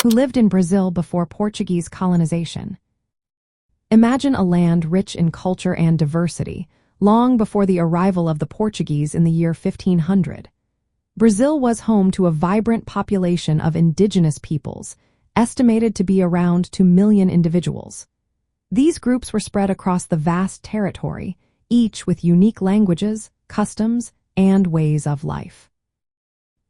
who lived in Brazil before Portuguese colonization. Imagine a land rich in culture and diversity, long before the arrival of the Portuguese in the year 1500. Brazil was home to a vibrant population of indigenous peoples, estimated to be around 2 million individuals. These groups were spread across the vast territory, each with unique languages, customs, and ways of life.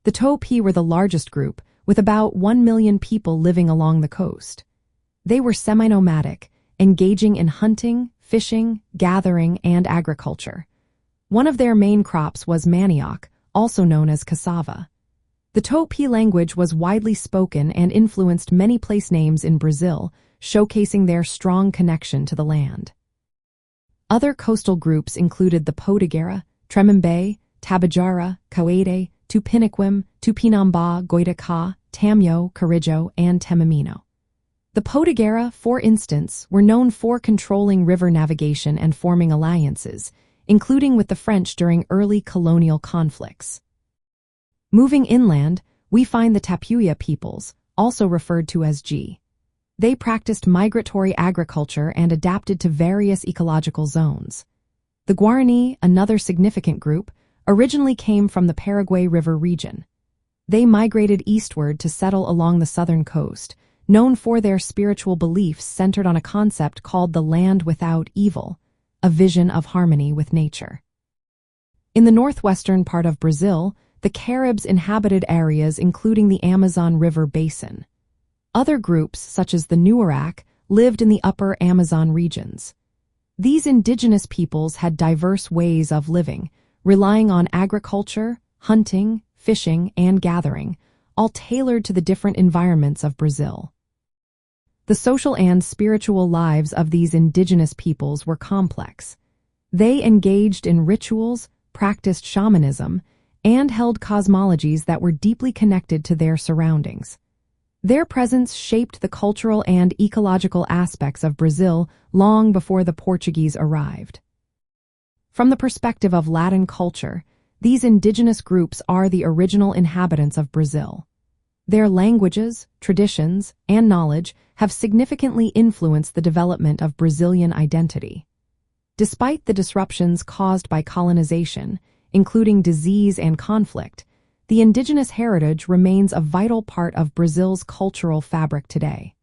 The Tupi were the largest group, with about 1 million people living along the coast. They were semi-nomadic, engaging in hunting, fishing, gathering, and agriculture. One of their main crops was manioc, also known as cassava. The Tupi language was widely spoken and influenced many place names in Brazil, showcasing their strong connection to the land. Other coastal groups included the Potiguara, Tremembé, Tabajara, Coede, Tupiniquim, Tupinambá, Goitacá, Tamyo, Carrijo, and Temimino. The Potiguara, for instance, were known for controlling river navigation and forming alliances, including with the French during early colonial conflicts. Moving inland, we find the Tapuia peoples, also referred to as G. They practiced migratory agriculture and adapted to various ecological zones. The Guarani, another significant group, originally came from the Paraguay River region. They migrated eastward to settle along the southern coast, known for their spiritual beliefs centered on a concept called the land without evil, a vision of harmony with nature. In the northwestern part of Brazil, the Caribs inhabited areas including the Amazon River basin. Other groups, such as the Nuarak, lived in the upper Amazon regions. These indigenous peoples had diverse ways of living, relying on agriculture, hunting, fishing, and gathering, all tailored to the different environments of Brazil. The social and spiritual lives of these indigenous peoples were complex. They engaged in rituals, practiced shamanism, and held cosmologies that were deeply connected to their surroundings. Their presence shaped the cultural and ecological aspects of Brazil long before the Portuguese arrived. From the perspective of Latin culture, these indigenous groups are the original inhabitants of Brazil. Their languages, traditions, and knowledge have significantly influenced the development of Brazilian identity. Despite the disruptions caused by colonization, including disease and conflict, the indigenous heritage remains a vital part of Brazil's cultural fabric today.